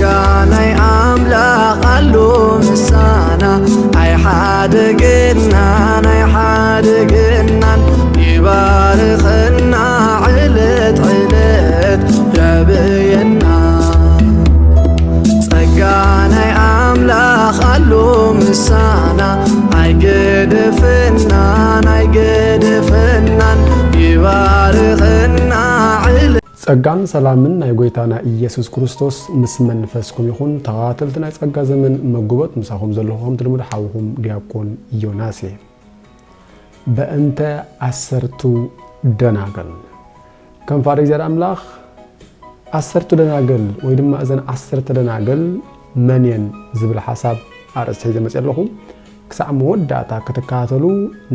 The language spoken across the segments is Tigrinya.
ጸጋናይ አምላኽ አሉ ምሳና አይሓድግናን ይባርኽና ዕለት ዕለት ያብየና ጸጋናይ አምላኽ አሉ ምሳና አይገድፍናን ይባርኽና ጸጋን ሰላምን ናይ ጎይታና ኢየሱስ ክርስቶስ ምስ መንፈስኩም ይኹን ተኻተልቲ ናይ ጸጋ ዘመን መጉበት ምሳኹም ዘለኹም ትልሙድ ሓውኹም ዲያቆን ዮናስ በእንተ አሰርቱ ደናገል ከም ፋሪ እግዚአብሔር አምላኽ አሰርቱ ደናገል ወይ ድማ እዘን 10 ደናገል መንየን ዝብል ሓሳብ አርእስቲ ሒዘ መፅለኹ ክሳዕ መወዳእታ ከተከታተሉ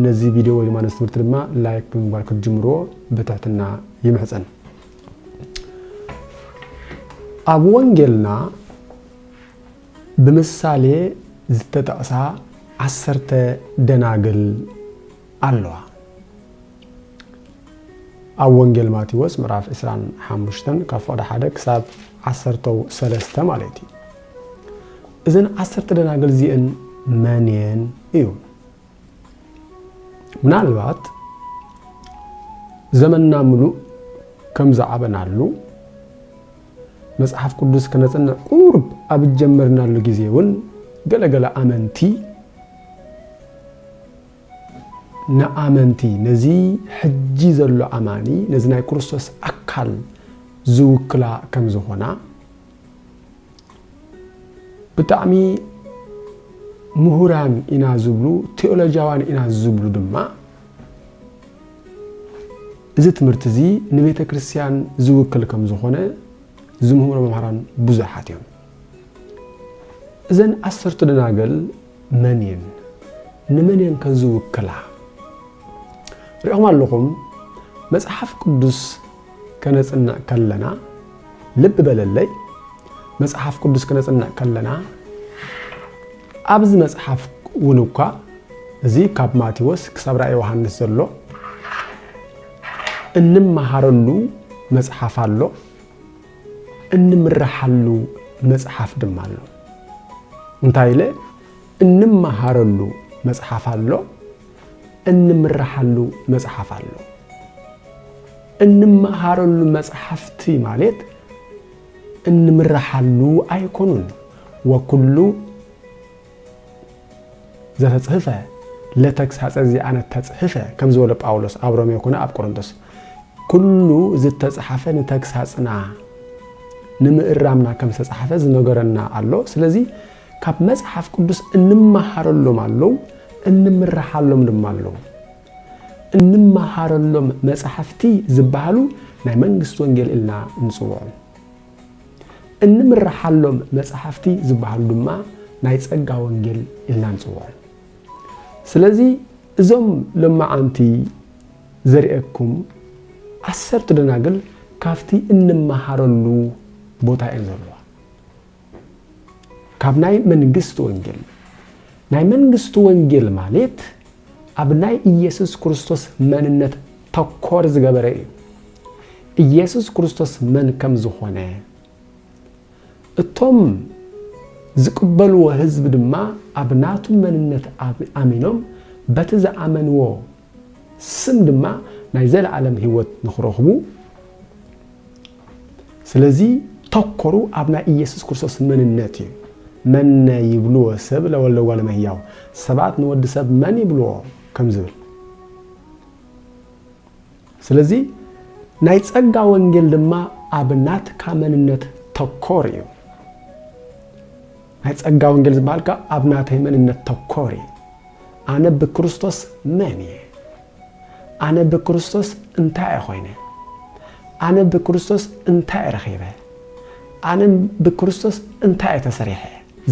ነዚ ቪድዮ ወይ ድማ ነዚ ትምህርቲ ድማ ላይክ ብምግባር ክትጅምሮ ብትሕትና ይምሕፀን ኣብ ወንጌልና ብምሳሌ ዝተጠቕሳ 10 ደናግል ኣለዋ ኣብ ወንጌል ማቴዎስ ምዕራፍ 25 ካብ ፈቅዲ 1 ክሳብ 13 ማለት እዩ እዘን 10 ደናግል እዚአን መንየን እዩ ምናልባት ዘመንና ሙሉእ ከም ዝዓበናሉ መጽሐፍ ቅዱስ ከነጽንዕ ቁርብ ኣብ ጀመርናሉ ጊዜ እውን ገለገለ ኣመንቲ ንኣመንቲ ነዚ ሕጂ ዘሎ ኣማኒ ነዚ ናይ ክርስቶስ ኣካል ዝውክላ ከም ዝኾና ብጣዕሚ ምሁራን ኢና ዝብሉ ቴዎሎጂያዋን ኢና ዝብሉ ድማ እዚ ትምህርቲ እዚ ንቤተ ክርስቲያን ዝውክል ከም ዝኾነ ዝምሁሮ መምህራን ብዙሓት እዮም እዘን 10 ደናገል መንየን ንመንየን ከዝውክላ ሪኦም ኣለኹም መጽሐፍ ቅዱስ ከነጽንዕ ከለና ልብ በለለይ መጽሐፍ ቅዱስ ከነጽንዕ ከለና ኣብዚ መጽሐፍ እውን እኳ እዚ ካብ ማቴዎስ ክሳብ ራእየ ዮሐንስ ዘሎ እንመሃረሉ መጽሐፍ ኣሎ እንምረሓሉ መጽሐፍ ድማ ኣሎ እንታይ ኢለ እንመሃረሉ መጽሐፍ ኣሎ እንምረሓሉ መጽሐፍ ኣሎ እንመሃረሉ መጽሐፍቲ ማለት እንምረሓሉ ኣይኮኑን ወኩሉ ዘተጽሕፈ ለተግሳጸ ዚኣነ ተጽሕፈ ከም ዝበለ ጳውሎስ ኣብ ሮሜ ኮነ ኣብ ቆሮንቶስ ኩሉ ዝተጽሓፈ ንተግሳጽና ንምእራምና ከም ዝተጽሓፈ ዝነገረና ኣሎ ስለዚ ካብ መጽሐፍ ቅዱስ እንመሃረሎም ኣለው እንምረሓሎም ድማ ኣለው እንመሃረሎም መጽሐፍቲ ዝበሃሉ ናይ መንግስት ወንጌል ኢልና ንጽውዖም እንምረሓሎም መጽሐፍቲ ዝበሃሉ ድማ ናይ ጸጋ ወንጌል ኢልና ንጽውዖም ስለዚ እዞም ለማዓንቲ ዘርኤኩም 10 ደናግል ካፍቲ እንመሃረሉ ቦታ እንዘለዋ ካብ ናይ መንግስት ወንጌል ናይ መንግስት ወንጌል ማለት ኣብ ናይ ኢየሱስ ክርስቶስ መንነት ተኮር ዝገበረ እዩ ኢየሱስ ክርስቶስ መን ከም ዝኾነ እቶም ዝቅበልዎ ህዝብ ድማ ኣብ ናቱ መንነት ኣሚኖም በቲ ዝኣመንዎ ስም ድማ ናይ ዘለዓለም ህይወት ንኽረኽቡ ስለዚ ተኮሩ ኣብ ናይ ኢየሱስ ክርስቶስ መንነት እዩ መን ይብልዎ ሰብ ለወልደ እጓለ እመሕያው ሰባት ንወዲ ሰብ መን ይብልዎ ከም ዝብል ስለዚ ናይ ጸጋ ወንጌል ድማ ኣብ ናትካ መንነት ተኮር እዩ ናይ ጸጋ ወንጌል ዝበሃልካ ኣብ ናተይ መንነት ተኮር እዩ ኣነ ብክርስቶስ መን እየ ኣነ ብክርስቶስ እንታይ ኮይነ ኣነ ብክርስቶስ እንታይ ረኺበ ኣነ ብክርስቶስ እንታይ ተሰሪሐ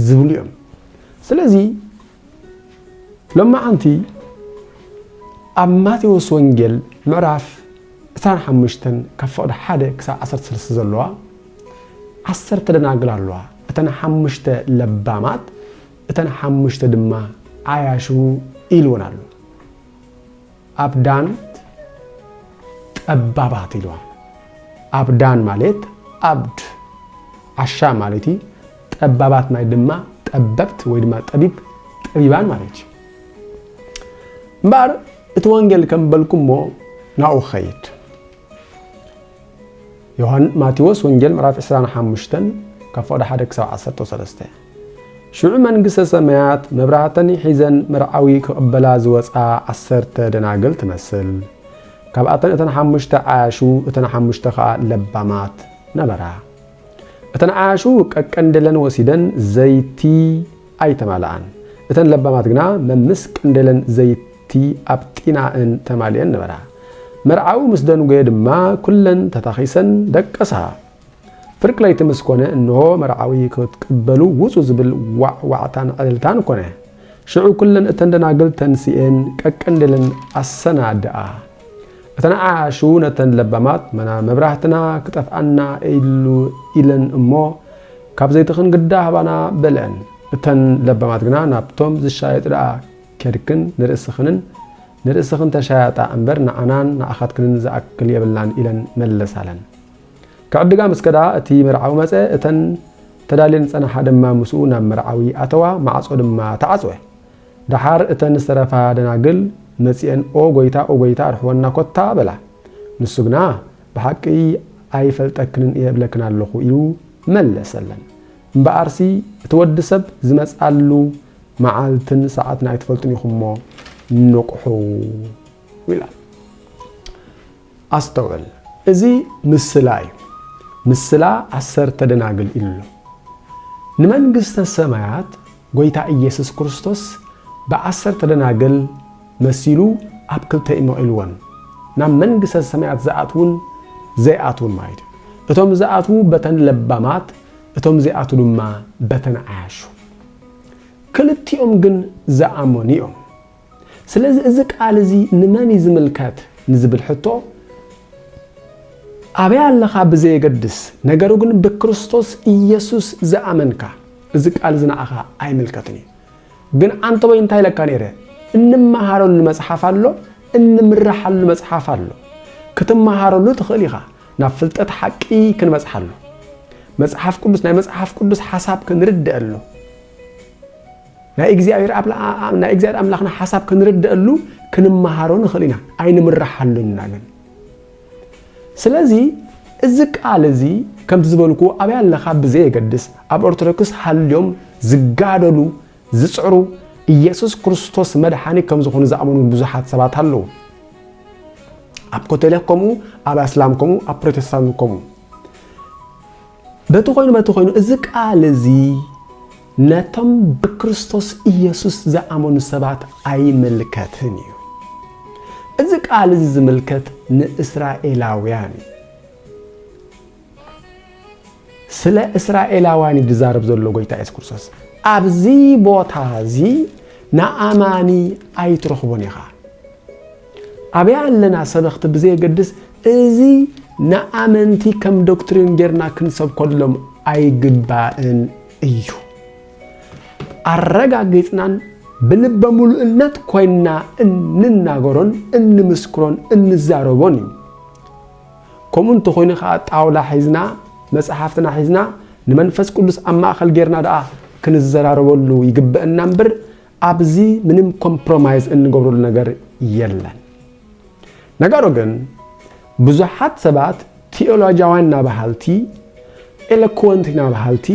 ዝብሉ እዮም ስለዚ ለማዓንቲ ኣብ ማቴዎስ ወንጌል ምዕራፍ 25 ካብ ፈቅዲ 1 ክሳብ 13 ዘለዋ 10 ደናግል ኣለዋ እተን 5 ለባማት እተን 5 ድማ ዓያሹ ኢልውን ኣሎ አብዳን ጠባባት ይለዋል። አብዳን ማለት አብድ አሻ ማለቲ ጠባባት ማይ ድማ ጠበብት ወይ ድማ ጠቢባን ማለት እምበር እቲ ወንጌል ከም በልኩሞ ናኡ ኸይድ ማቴዎስ ወንጌል ምዕራፍ 25 ካብ ፈቅዲ 1 ክሳብ 13 ሽዑ መንግስተ ሰማያት መብራህተን ሒዘን መርዓዊ ክቕበላ ዝወፃ 10 ደናግል ትመስል ካብኣተን እተን 5 ዓያሹ እተን 5 ከዓ ለባማት ነበራ እተን ዓያሹ ቀቀንደለን ወሲደን ዘይቲ ኣይተማልአን እተን ለባማት ግና መምስ ቀንደለን ዘይቲ ኣብጢናእን ተማልአን ነበራ መርዓዊ ምስ ደንጎየ ድማ ኩለን ተታኺሰን ደቀሳ ፍርቅ ለይቲ ምስ ኮነ እንሆ መርዓዊ ክትቅበሉ ውፁ ዝብል ዋዕዋዕታን ዕልልታን ኮነ ሽዑ ኩለን እተን ደናግል ተንሲአን ቀቀንደለን ኣሰናድኣ እተን ዓያሹ ነተን ለባማት መና መብራህትና ክጠፍኣና ኢለን እሞ ካብ ዘይቲ ክንግዳ ሃባና በልአን እተን ለባማት ግና ናብቶም ዝሻየጥ ደኣ ከድክን ንርእስኽን ተሻያጣ እምበር ንዓናን ንኣኻትክንን ዝኣክል የብላን ኢለን መለሳለን ከዕድጋ ምስከዳ እቲ መርዓዊ መፀ እተን ተዳልየን ፀናሓ ድማ ምስኡ ናብ መርዓዊ ኣተዋ ማዕጾ ድማ ተዓጽወ ድሓር እተን ዝተረፋ ደናግል መፂአን ኦ ጎይታ ርሕወና ኮታ በላ ንሱ ግና ብሓቂ ኣይፈልጠክንን የብለክን ኣለኹ ኢሉ መለሰለን እምበኣርሲ እቲ ወዲ ሰብ ዝመፃሉ መዓልትን ሰዓትን ኣይትፈልጡን ኢኹሞ ንቁሑ ይላል ኣስተውዕል እዚ ምስላ እዩ ምስላ 10 ደናግል ኢሉ ንመንግስተ ሰማያት ጎይታ ኢየሱስ ክርስቶስ ብ10 ደናግል መሲሉ ኣብ ክልተ ኢሞኢልዎን ናብ መንግስተ ሰማያት ዝኣትውን ዘይኣትውን ማለት እቶም ዝኣትው በተን ለባማት እቶም ዘይኣቱ ድማ በተን ዓያሹ ክልቲኦም ግን ዝኣመኑ እዮም ስለዚ እዚ ቃል እዚ ንመን ዝምልከት ንዝብል ሕቶ ኣበያ ኣለኻ ብዘየገድስ ነገሩ ግን ብክርስቶስ ኢየሱስ ዝኣመንካ እዚ ቃል ዝናኣኻ ኣይምልከትን ግን አንተ ወይ እንታይ ለካ ነይረ እንመሃረሉ መጽሐፍ አሎ እንምራሐሉ መጽሐፍ አሎ ክትመሃረሉ ትኽእል ኢኻ ናብ ፍልጠት ሓቂ ክንመጽሓሉ መጽሐፍ ቅዱስ ናይ መጽሐፍ ቅዱስ ሓሳብ ክንርድአሉ ናይ እግዚአብሔር አምላኽና ሓሳብ ክንርድአሉ ክንመሃሮ ንኽእል ኢና ኣይንምራሐሉና ግን ስለዚ እዚ ቃል እዚ ከም ዝበልኩ ኣበያ ኣለኻ ብዘየገድስ ኣብ ኦርቶዶክስ ሃልዮም ዝጋደሉ ዝጽዕሩ ኢየሱስ ክርስቶስ መድኃኒ ከም ዝኾኑ ዝኣመኑ ብዙሓት ሰባት ኣለዉ ኣብ ካቶሊክ ከምኡ ኣብ እስላም ከምኡ ኣብ ፕሮቴስታንት ከምኡ በቲ ኮይኑ እዚ ቃል እዚ ነቶም ብክርስቶስ ኢየሱስ ዝኣመኑ ሰባት ኣይምልከትን እዩ እዚ ቃል እዚ ዝምልከት ንእስራኤላውያን ስለ እስራኤላውያን ዝዛረብ ዘሎ ጎይታ ኢየሱስ ክርስቶስ ኣብዚ ቦታ እዚ ንኣማኒ ኣይትረኽቦን ኢኻ ኣብያ ኣለና ሰበኽቲ ብዘየገድስ እዚ ንኣመንቲ ከም ዶክትሪን ጌርና ክንሰብከሎም ኣይግባእን እዩ ኣረጋጊፅናን ብልበ ሙሉእነት ኮይና እንናገሮን እንምስክሮን እንዛረቦን እዩ ከምኡ እንተኾይኑ ከዓ ጣውላ ሒዝና መጽሓፍትና ሒዝና ንመንፈስ ቅዱስ ኣብ ማእኸል ጌርና ደኣ ክንዘራረበሉ ይግበአና እምበር ኣብዚ ምንም ኮምፕሮማይዝ እንገብረሉ ነገር የለን ነገሩ ግን ብዙሓት ሰባት ቴዎሎጂያውያን ናባሃልቲ ኤሎኩዌንት ናባሃልቲ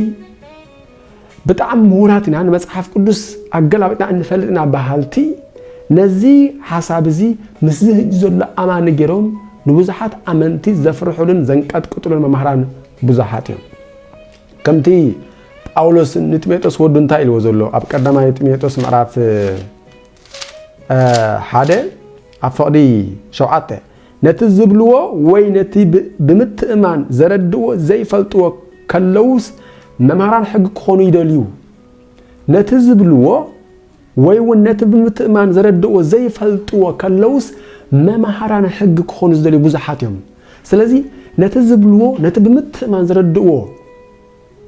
በጣም ምሁራት ኢና ንመጽሐፍ ቅዱስ ኣገላብጥና እንፈልጥና ባሃልቲ ነዚ ሓሳብ እዚ ምስ ህጅ ዘሎ ኣማኒ ጌሮም ንብዙሓት ኣመንቲ ዘፍርሑልን ዘንቀጥቅጡልን መምህራን ብዙሓት እዮም ከምቲ ጳውሎስ ንጢሞቴዎስ ወዱ እንታይ ኢልዎ ዘሎ ኣብ ቀዳማይ ጢሞቴዎስ ምዕራፍ 1 ኣብ ፈቕዲ 7 ነቲ ዝብልዎ ወይ ነቲ ብምትእማን ዘረድዎ ዘይፈልጥዎ ከለውስ መምህራን ሕግ ክኾኑ ይደልዩ ነቲ ዝብልዎ ወይ ነቲ ብምትእማን ዘረድዎ ዘይፈልጥዎ ከለውስ መምህራን ሕግ ክኾኑ ዝደልዩ ብዙሓት እዮም ስለዚ ነቲ ዝብልዎ ነቲ ብምትእማን ዘረድዎ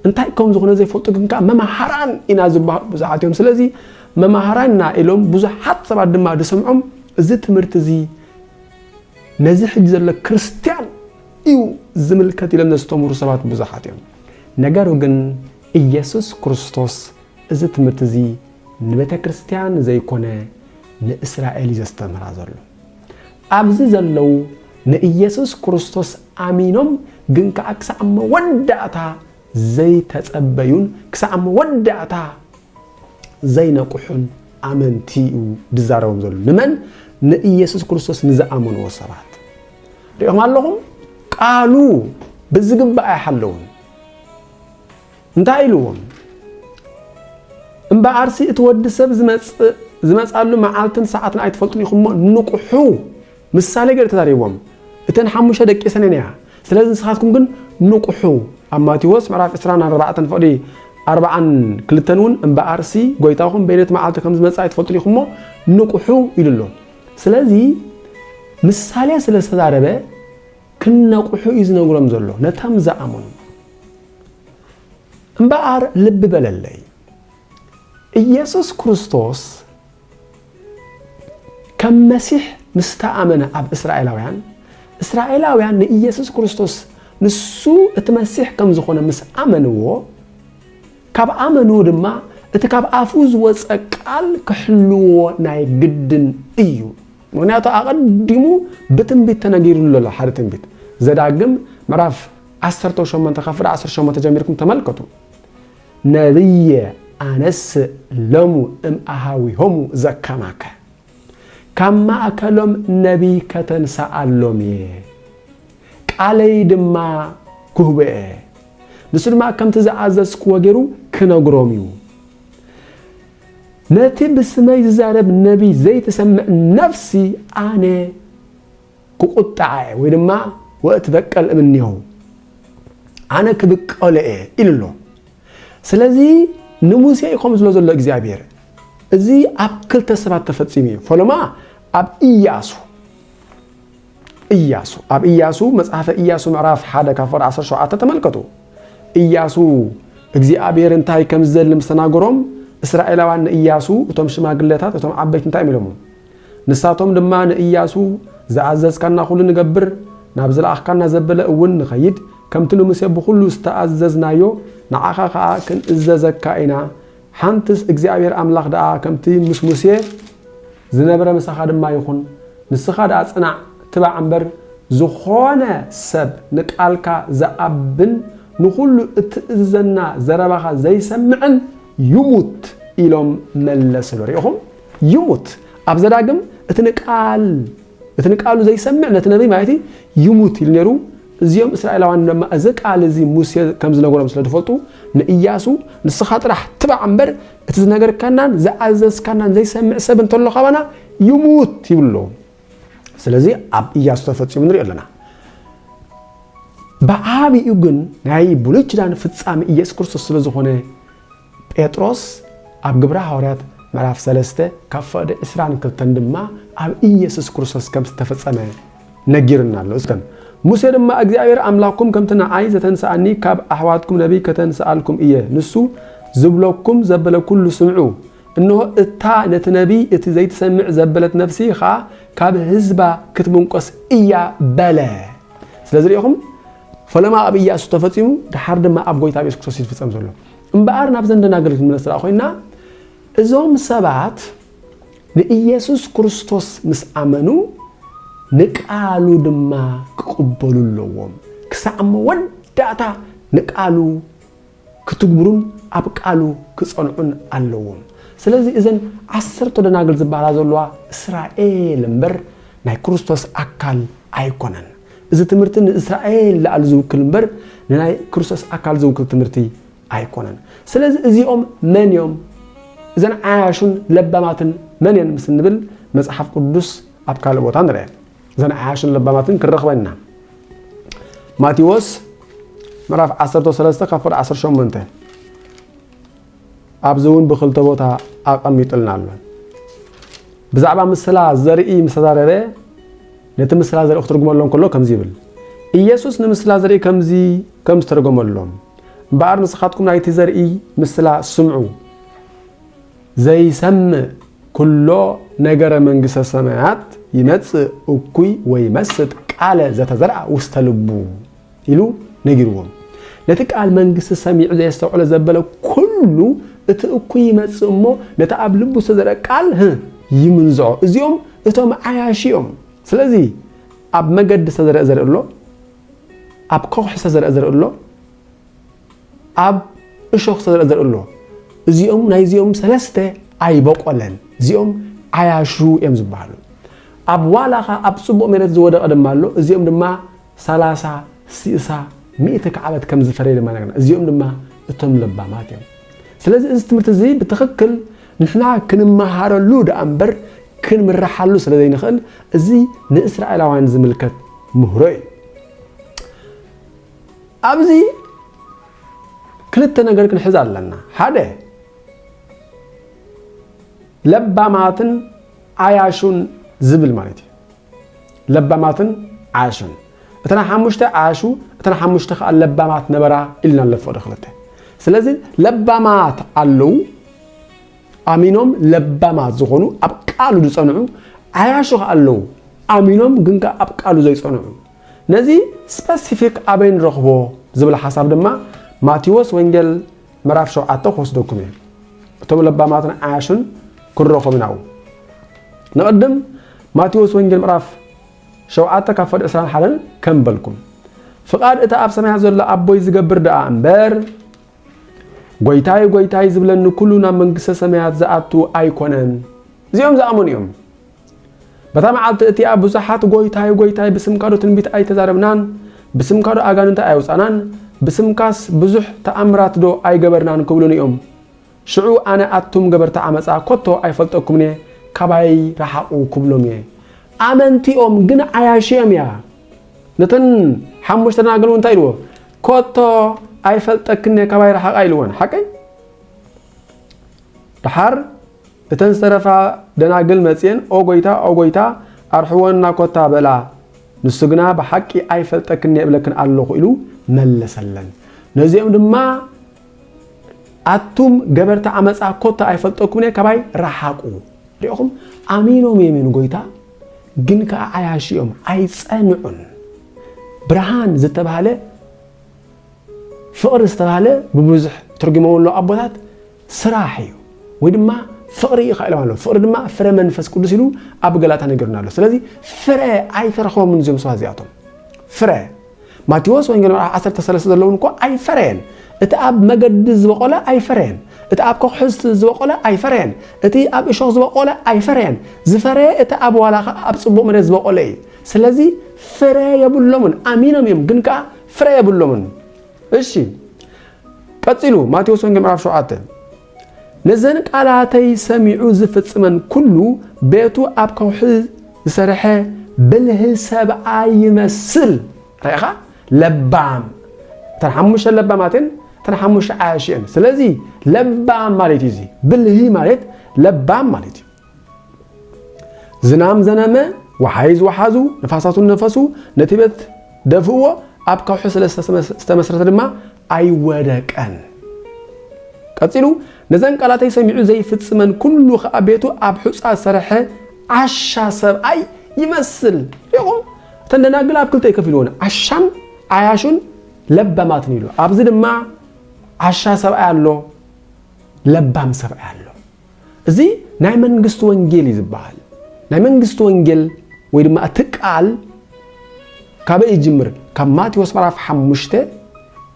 እንታይ ከም ዝኾነ ዘይፈልጡ ግን መምህራን ኢና ዝበሃሉ ብዙሓት እዮም ስለዚ መምህራንና ኢሎም ብዙሓት ሰባት ድማ ዝሰምዖም እዚ ትምህርቲ እዚ ነዚ ሕጂ ዘሎ ክርስቲያን እዩ ዝምልከት ኢሎም ዝተምሩ ሰባት ብዙሓት እዮም ነገሩ ግን ኢየሱስ ክርስቶስ እዚ ትምህርቲ እዚ ንቤተ ክርስቲያን ዘይኮነ ንእስራኤል ዘስተምራ ዘሎ ኣብዚ ዘለው ንኢየሱስ ክርስቶስ አሚኖም ግን ከአክሳዕ መወዳእታ ዘይተጸበዩን ክሳዕ መወዳእታ ዘይነቁሑን አመንቲኡ ድዛረቦም ዘሎ ንመን ንኢየሱስ ክርስቶስ ንዝኣመኑ ሰባት ሪኦም ኣለኹም ቃሉ ብዝግባእ አይሓለውን እንታይ ኢሉዎም እምበኣርሲ እትወዲ ሰብ ዝመጻሉ መዓልትን ሰዓትን ኣይትፈልጡን ኢኹም ንቁሑ ምሳሌ ገር ተዛሪቦም እተን 5 ደቂ ሰነንያ ስለዚ ንስኻትኩም ግን ንቁሑ ኣብ ማቴዎስ ምዕራፍ 24 ፈቅዲ 42 ውን እምበኣርሲ ጎይታኹም በይነት መዓልቲ ከም ዝመጻ ኣይትፈልጡን ኢኹም ንቁሑ ኢሉሎ ስለዚ ምሳሌ ስለተዛረበ ክንነቁሑ ይዝነግሮም ዘሎ ነቶም ዝኣመኑ እምበኣር ልብ በለለይ ኢየሱስ ክርስቶስ ከም መሲሕ ምስተኣመነ ኣብ እስራኤላውያን ንኢየሱስ ክርስቶስ ንሱ እትመሲሕ ከም ዝኾነ ምስ ኣመንዎ ካብ ኣመንዎ ድማ እቲ ካብ ኣፉ ዝወፀ ቃል ክሕልዎ ናይ ግድን እዩ ምክንያቱ ኣቐዲሙ ብትንቢት ተነጊሩሉ ኣሎ ሓደ ትንቢት ዘዳግም ምዕራፍ 18 ከፍረ 18 ጀሚርኩም ተመልከቱ ነብየ ኣነስ ሎሙ እምኣሃዊሆሙ ዘከማከ ካብ ማእከሎም ነቢይ ከተንሳኣሎም እየ ቃለይ ድማ ክህበአ ንሱ ድማ ከምቲ ዝኣዘዝክዎ ገይሩ ክነግሮም እዩ ነቲ ብስመይ ዝዛረብ ነቢይ ዘይትሰምዕ ነፍሲ ኣነ ክቁጣዕ ወይ ድማ ወእት በቀል እምኒሁ ኣነ ክብቀለ ኢሉሎ ስለዚ ንሙሴ ኢኹም ዝሎ ዘሎ እግዚአብሔር እዚ ኣብ ክልተ ሰባት ተፈጺሙ እዩ ፈለማ ኣብ ኢያሱ መጽሐፈ ኢያሱ ምዕራፍ 1 ከፍር 17 ተመልከቱ ኢያሱ እግዚአብሔር እንታይ ከም ዘልም ተናገሮም እስራኤላውያን ኢያሱ እቶም ሽማግለታት እቶም ዓበይት እንታይ ኢሎም ንሳቶም ድማ ንኢያሱ ዝኣዘዝካና ሁሉ ንገብር ናብ ዝለኣኽካና ዘበለ እውን ንኸይድ ከምቲ ንሙሴ ብኩሉ ዝተኣዘዝናዮ ንዓኻ ከዓ ክንእዘዘካ ኢና ሓንትስ እግዚአብሔር ኣምላኽ ደኣ ከምቲ ምስ ሙሴ ዝነበረ ምሳኻ ድማ ይኹን ንስኻ ደኣ ጽናዕ ትባዕ እምበር ዝኾነ ሰብ ንቃልካ ዘኣብን ንኩሉ እትእዘና ዘረባኻ ዘይሰምዕን ይሙት ኢሎም መለስሉ ሪኢኹም ይሙት ኣብ ዘዳግም እትንቃሉ ዘይሰምዕ ነቲ ነቢይ ማለት ይሙት ኢሉ ነይሩ እዚኦም እስራኤላውያን ድማ እዚ ቃል እዚ ሙሴ ከም ዝነገሮም ስለተፈልጡ ንኢያሱ ንስኻ ጥራሕ ትባዕ እምበር እቲ ዝነገርካናን ዝኣዘዝካናን ዘይሰምዕ ሰብ እንተሎ ኸባና ይሙት ይብሎ ስለዚ ኣብ ኢያሱ ተፈጺሙ ንሪኦ ኣለና ብዓቢኡ ግን ናይ ብሉይ ኪዳን ፍጻሜ ኢየሱስ ክርስቶስ ስለ ዝኾነ ጴጥሮስ ኣብ ግብረ ሐዋርያት ምዕራፍ 3 ካብ ፈቅዲ 22 ድማ ኣብ ኢየሱስ ክርስቶስ ከም ዝተፈጸመ ነጊርና ኣሎ ሙሴ ድማ እግዚአብሔር አምላኩም ከምቲ ንዓይ ዘተንሳኣኒ ካብ ኣሕዋትኩም ነቢይ ከተንሳኣልኩም እየ ንሱ ዝብለኩም ዘበለ ኩሉ ስምዑ እንሆ እታ ነቲ ነቢይ እቲ ዘይትሰምዕ ዘበለት ነፍሲ ኻ ካብ ህዝባ ክትምንቆስ እያ በለ ስለዚ ሪኢኹም ፈለማ ኣብ ኢያሱ ተፈጺሙ ድሓር ድማ ኣብ ጎይታ ኢየሱስ ክርስቶስ ይፍጸም ዘሎ እምበኣር ናብ ዘንደናገል ክንመለስራ ኮይና እዞም ሰባት ንኢየሱስ ክርስቶስ ምስ ኣመኑ ንቃሉ ድማ ክቅበሉ ኣለዎም ክሳዕ መወዳእታ ንቃሉ ክትግብሩን ኣብ ቃሉ ክጸንዑን ኣለዎም ስለዚ እዘን 10 ደናግል ዝበሃላ ዘለዋ እስራኤል እምበር ናይ ክርስቶስ ኣካል ኣይኮነን እዚ ትምህርቲ ንእስራኤል ላዕል ዝውክል እምበር ናይ ክርስቶስ ኣካል ዝውክል ትምህርቲ ኣይኮነን ስለዚ እዚኦም መን እዮም እዘን ዓያሹን ለባማትን መን እዮም ምስ ንብል መጽሐፍ ቅዱስ ኣብ ካልእ ቦታ ንርአ ዘን ዓያሹን ለባማትን ክረኽበና ማቴዎስ ምዕራፍ 13 ከፍር 18 ኣብዘውን ብክልተ ቦታ ኣቐሚጥልና ኣሎ ብዛዕባ ምስላ ዘርኢ ምስተዛረበ ነቲ ምስላ ዘርኢ ክትርጉመሎም ከሎ ከምዚ ይብል ኢየሱስ ንምስላ ዘርኢ ከም ዝተረጎመሎም እምበኣር ንስኻትኩም ናይቲ ዘርኢ ምስላ ስምዑ ዘይሰምዕ ኩሎ ነገረ መንግስተ ሰማያት ይመጽእ እኩይ ወይ መስጥ ቃለ ዘተዘርአ ውስተ ልቡ ኢሉ ነጊርዎም نتقال منجس سميع زي استوعل زبله كل اتأكوي متصمو نتقاب لبو سدرق قال يمنزعو ازيوم اتوم عياشيوم سلازي اب مجد سدرق زرقلو اب كوخ سدرق زرقلو اب اشوخ سدرق زرقلو ازيوم نايزيوم سلسته اي بقولن ازيوم عياشو يم زبالو اب والاخا اب صبو ميرت زوده دمالو ازيوم دما 30 60 100 كعبت كم زفري لما نغنا ازيوم دما اتم لبامات يم ስለዚህ እዚ ትምህርቲ እዚ ብትክክል ንሕና ክንመሃረሉ ዳኣምበር ክንምራሓሉ ስለዘይንኽእል እዚ ንእስራኤላውያን ዝምልከት ምህሮ እዩ ኣብዚ ክልተ ነገር ክንሕዝ ኣለና ሓደ ለባማትን ዓያሹን ዝብል ማለት እዩ ለባማትን ዓያሹን እተና ሓሙሽተ ዓያሹ እተና ሓሙሽተ ከዓ ለባማት ነበራ ኢልና ኣለፈ ደኽለተ ስለዚህ ለባማት አለው አሚኖም ለባማት ዝኾኑ አብቃሉ ዝጸንዑ ዓያሹ አለው አሚኖም ግንጋ አብቃሉ ዘይጸንዑ ነዚ ስፔሲፊክ አበይን ረኽቦ ዝብል ሐሳብ ድማ ማቴዎስ ወንጌል ምዕራፍ 7 ወስደኩም እዩ እቶም ለባማትን ዓያሹን ክረኽቡ ናው ንቀድም ማቴዎስ ወንጌል ምዕራፍ 7 ካብ 21 ከምበልኩም ፍቃድ እታ ኣብ ሰማይ ዘሎ አቦይ ዝገብር ደኣ እምበር ጎይታይ ጎይታይ ዝብለን ኩሉና መንግስተ ሰማያት ዘአቱ አይኮነን እዚኦም ዘአሙንዮም በተማዓልቲ እቲያ ብዙሓት ጎይታይ ጎይታይ በስምካዶ ትንቢት አይተዛረብናን በስምካዶ አጋንንታ አይውፃናን በስምካስ ብዙሕ ተአምራት ዶ አይገበርናን ክብሉንዮም ሽዑ አነ አቱም ገበርታ አመፃ ኮቶ አይፈልጠኩምኔ ካባይ ረሓቁ ክብሎም የ አመንቲኦም ግን ዓያሽዮም ያ ነተን ሓሙሽተ ናገሉ እንታይ ኢልዎ ኮቶ አይፈልጠክኔ ካባይ ረሓቃ ኢልዎን ሓቀይ ድሓር እተን ዝተረፋ ደናግል መፅየን ኦ ጎይታ አርሕወና ኮታ በላ ንሱ ግና ብሓቂ አይፈልጠክኔ ብለክን ኣለኹ ኢሉ መለሰለን ነዚኦም ድማ አቱም ገበርታ አመፃ ኮታ አይፈልጠኩምኔ ካባይ ረሓቁ ሪኦም አሚኖም የሚን ጎይታ ግን ከዓያሽዮም አይጸንዑን ብርሃን ዝተባሃለ ፍቅሪ ዝተባሃለ ብብዙሕ ትርጉመውሎ አቦታት ስራሕ እዩ ወይ ድማ ፍቅሪ ይኻኢሎም ኣሎ ፍቅሪ ድማ ፍረ መንፈስ ቅዱስ ኢሉ ኣብ ገላታ ነገርናሎ ስለዚህ ፍረ አይተረኽቦምን እዚኦም ሰባት እዚኣቶም ፍረ ማቴዎስ ወንጌል 13 ዘለውን እኮ አይፈረን እቲ ኣብ መገዲ ዝበቆለ አይፈረን እቲ ኣብ ኮሕስ ዝበቆለ አይፈረን እቲ ኣብ እሾኽ ዝበቆለ አይፈረን ዝፈረ እቲ ኣብ ዋላኻ ኣብ ጽቡቕ መሬት ዝበቆለ እዩ ስለዚህ ፍረ የብሎምን አሚኖም እዮም ግን ከዓ ፍረ የብሎምን እሺ ቀጥሉ ማቴዎስ ወንጌል ምዕራፍ 7 ነዘን ቃላተይ ሰሚዑ ዝፍጽመን ኩሉ ቤቱ ኣብ ከውሒ ዝሰርሐ ብልህ ሰብኣይ ይመስል ራይኻ ለባም ተሓሙሽ ለባማትን ተሓሙሽ ዓያሽን ስለዚህ ለባም ማለት እዚ ብልህ ማለት ለባም ማለት ዝናም ዘነመ ወሓይዝ ወሓዙ ነፋሳቱን ነፈሱ ነቲበት ደፍዎ ኣብ ከውሒ ስለስተመስረተ ድማ አይወደቀን ቀጥሉ ነዘን ቃላተይ ሰሚዑ ዘይፍጽመን ኩሉ ከዓ ቤቱ ኣብ ሕፃ ዝሰርሐ ዓሻ ሰብኣይ ይመስል ይኹም ተንደናግል ኣብ ክልተ ይከፍልዎን ዓሻን ዓያሹን ለባማትን ይሉ ኣብዚ ድማ ዓሻ ሰብኣይ ኣሎ ለባም ሰብኣይ ኣሎ እዚ ናይ መንግስት ወንጌል ይዝባሃል ናይ መንግስት ወንጌል ወይ ድማ እትቃል ካብ ይጅምር ካብ ማቴዎስ ምዕራፍ 5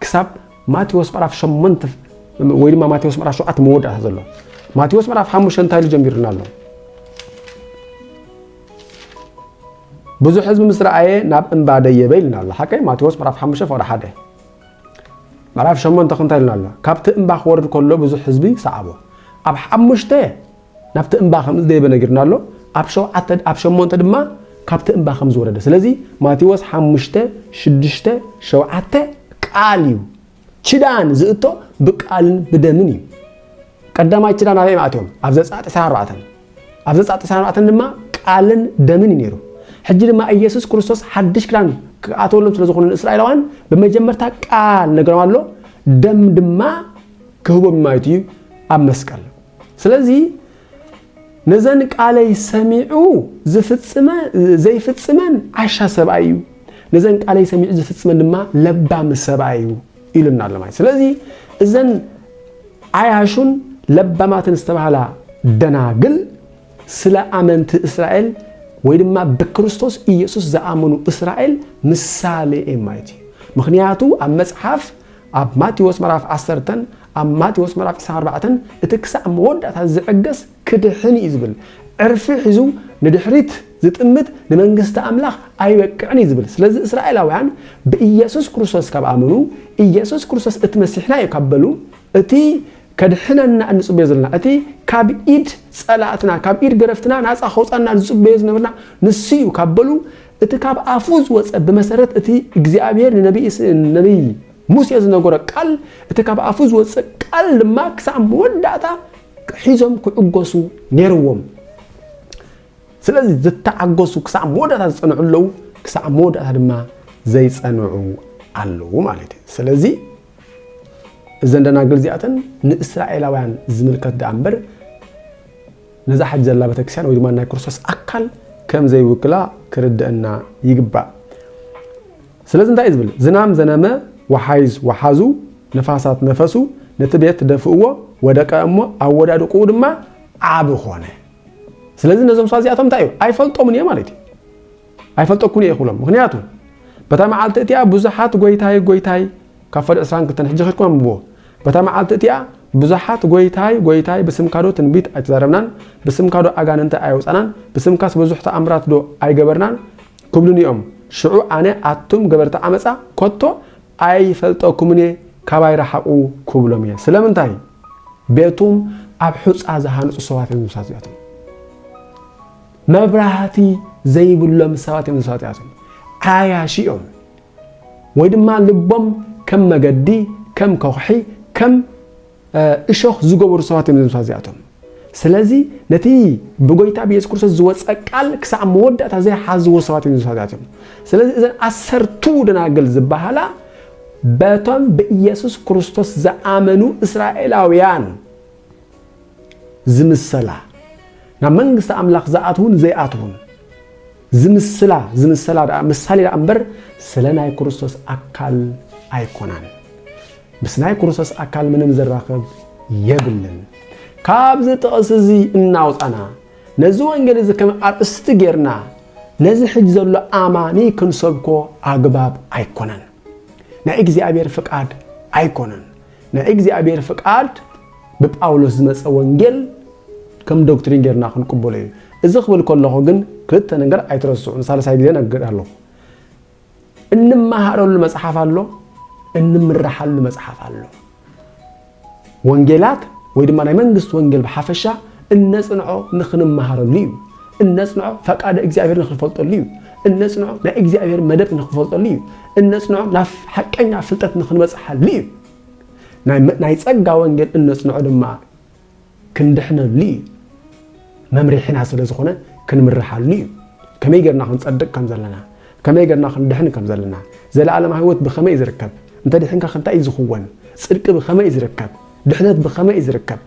ክሳብ ማቴዎስ ምዕራፍ 8 ወይ ድማ ማቴዎስ ምዕራፍ 7 መወዳእታ ዘሎ ማቴዎስ ምዕራፍ 5 እንታይ ጀሚርና ኣሎ ብዙ ህዝብ ምስራኤ ናብ እንባ ደየበ ኢልና ኣሎ ሓቀይ ማቴዎስ ምዕራፍ 5 ወደ 1 ምዕራፍ 8 እንታይ ኢልና ኣሎ ካብቲ እንባ ክወርድ ከሎ ብዙ ህዝቢ ሰዓቦ ኣብ 5 ናብቲ እንባ ከም ዝደየበ ነገርና ኣሎ ኣብ 8 ድማ ካብቲ እንባ ከም ዝወረደ ስለዚህ ማቴዎስ 5 6 7 ቃል እዩ ችዳን ዝእቶ ብቃልን ብደምን እዩ ቀዳማይ ችዳን ኣበይ ማእትዮም ኣብ ዘጻት 14 ኣብ ዘጻት 14 ድማ ቃልን ደምን ይነሩ ሕጂ ድማ ኢየሱስ ክርስቶስ ሓድሽ ክዳን ኣተወሎም ስለዝኾኑ እስራኤላውያን በመጀመርታ ቃል ነገሮም ኣሎ ደም ድማ ክህቦም ማለት እዩ ኣብ መስቀል ስለዚህ ነዘን ቃለይ ሰሚዑ ዝፍጽመ ዘይፍጽመን ዓሻ ሰብኣይ እዩ ነዘን ቃለይ ሰሚዑ ዝፍጽመን ድማ ለባም ሰብኣይ እዩ ኢልና ለማይ ስለዚህ እዘን አያሹን ለባማትን استبهلا ደናግል ስለ አመንት እስራኤል ወይድማ በክርስቶስ ኢየሱስ ዘአመኑ እስራኤል ምሳሌ ኤማይቲ ምክንያቱ አመጽሐፍ አብ ማቴዎስ ምዕራፍ 10 አብ ማቴዎስ ምዕራፍ 14 እትክሳ መወዳታ ዝዕገስ ክድህን ይዝብል ዕርፊ ሒዙ ንድሕሪት ዝጥምት ለመንግስት አምላኽ አይበቅዕን ይዝብል ስለዚህ እስራኤላውያን በኢየሱስ ክርስቶስ ከአመኑ ኢየሱስ ክርስቶስ እትመሲሕና ይቀበሉ እቲ ከድሕነና እንጽበየ ዘለና እቲ ካብ ኢድ ጸላእትና ካብ ኢድ ገረፍትና ናጻ ኸውጻና እንጽበየ ዝነበርና ንስዩ ካበሉ እቲ ካብ አፉዝ ወጸ በመሰረት እቲ እግዚአብሔር ነብይ ሙሴ ዝነገረ ቃል እቲ ካብ አፉዝ ወጸ ቃል ማክሳም ወዳታ ሒዞም ክዕጎሱ ነርዎም ስለዚህ ዝተዓጎሱ ክሳም ወዳታ ዝጸንዑለው ክሳም ወዳታ ድማ ዘይጸንዑ አለው ማለት ስለዚህ ዘንደናግል ዚአተን ንእስራኤላውያን ዝምልከት ዳንበር ነዛ ሐጅ ዘላ ቤተክርስቲያን ወይ ድማ ናይ ክርስቶስ አካል ከም ዘይውክላ ክርድአና ይግባ ስለዚህ እንታይ ዝብል ዝናም ዘነመ ወሐይዝ ወሐዙ ነፋሳት ነፈሱ ነትቤት ደፍእዎ ወደቀሞ አወዳድቁ ድማ አብ ሆነ ስለዚህ ነዞም ሷዚአቶም ታዩ አይፈልጦም ነው ማለት አይፈልጦኩን ይኹሎም ምክንያቱ በተማዓልተ እቲያ ብዙሓት ጎይታይ ካፈድ 22 ሕጂ ኸድኩም ብዎ በተማዓልተ እቲያ ብዙሓት ጎይታይ በስምካዶ ትንቢት አይተዛረብናን በስምካዶ አጋንንተ አይወጻናን በስምካስ ብዙሕ ተአምራት ዶ አይገበርናን ኩብሉኒኦም ሽዑ አነ አቱም ገበርታ አመጻ ኮቶ አይፈልጦኩምኔ ካባይ ረሐቁ ኩብሎም የ ስለምንታይ ቤቱም አብ ሑጻ ዘሃንጹ ሰዋት የምሳዚያቶም መብራህቲ ዘይብሎም ሰዋት የምሳዚያቶም አያሺኦም ወይድማ ልቦም ከም መገዲ ከም ከውሒ ከም እሾኽ ዝገበሩ ሰዋት የምሳዚያቶም ስለዚህ ነቲ በጎይታ በኢየሱስ ክርስቶስ ዝወጸቃል ክሳዕ መወዳታ ዘይሓዝዎ ሰዋት የምሳዚያቶም ስለዚህ እዘን አሰርቱ ደናግል ዝበሃላ በቶም በኢየሱስ ክርስቶስ ዘአመኑ እስራኤላውያን ዝምሰላ ና መንግስት አምላኽ ዘአትሁን ዘይአትሁን ዝምስላ ምሳሌ አንበር ስለናይ ክርስቶስ አካል አይኮናን ብስናይ ክርስቶስ አካል ምንም ዘራኸብ የብልን ካብዝ ጥቅስዚ እናውጣና ነዚ ወንጌል ዝከም አርእስቲ ጌርና ነዚ ሕጅ ዘሎ አማኒ ክንሰብኮ አግባብ አይኮናን ናይ እግዚአብሔር ፍቃድ አይኮናን ናይ እግዚአብሔር ፍቃድ በጳውሎስ ዝመጸ ወንጌል ከም ዶክትሪን ጌርና ክንቅበሎ እዩ እዚ ክብል ከለኹ ግን ክልተ ነገር አይትረስዑን ሳልሳይ ጊዜ ነገራለሁ እንማሃረሉ መጽሐፍ አሎ እንምራሐሉ መጽሐፍ አሎ ወንጌላት ወይ ድማ ናይ መንግስት ወንጌል በሐፈሻ እነጽንዖ ንኽንማሃረሉ እዩ እነጽንዖ ፈቃደ እግዚአብሔር ንኽፈልጠሉ እዩ እነጽንዖ ናይ እግዚአብሔር መደብ ንኽፈልጠሉ እዩ እነጽንዖ ናፍ ሐቀኛ ፍልጠት ንኽንበጽሐሉ እዩ ናይ ጸጋ ወንጌል እነጽንዖ ድማ ክንድሕነሉ እዩ መምሪሕና ስለ ዝኾነ ክንምራሐሉ እዩ ከመይ ጌርና ክንጸድቅ ከም ዘለና ከመይ ጌርና ክንድሕን ከም ዘለና ዘለዓለም ህይወት ብኸመይ ዝርከብ እንተ ድሕንካ ክንታይ ዝኽወን ጽድቅ ብኸመይ ዝርከብ ድሕነት ብኸመይ ዝርከብ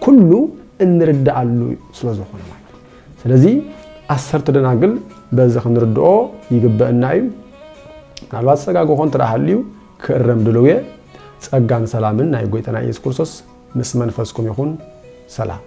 ኩሉ እንርዳአሉ ስለ ዝኾነ ማለት ስለዚህ አሰርተ ደናግል በዛ ክንርድኦ ይግበአና እዩ ምናልባት ጸጋጎ ኾን ትራሃልዩ ክእረም ድልውየ ጸጋን ሰላምን ናይ ጎይታና ኢየሱስ ክርስቶስ ምስ መንፈስኩም ይኹን ሰላም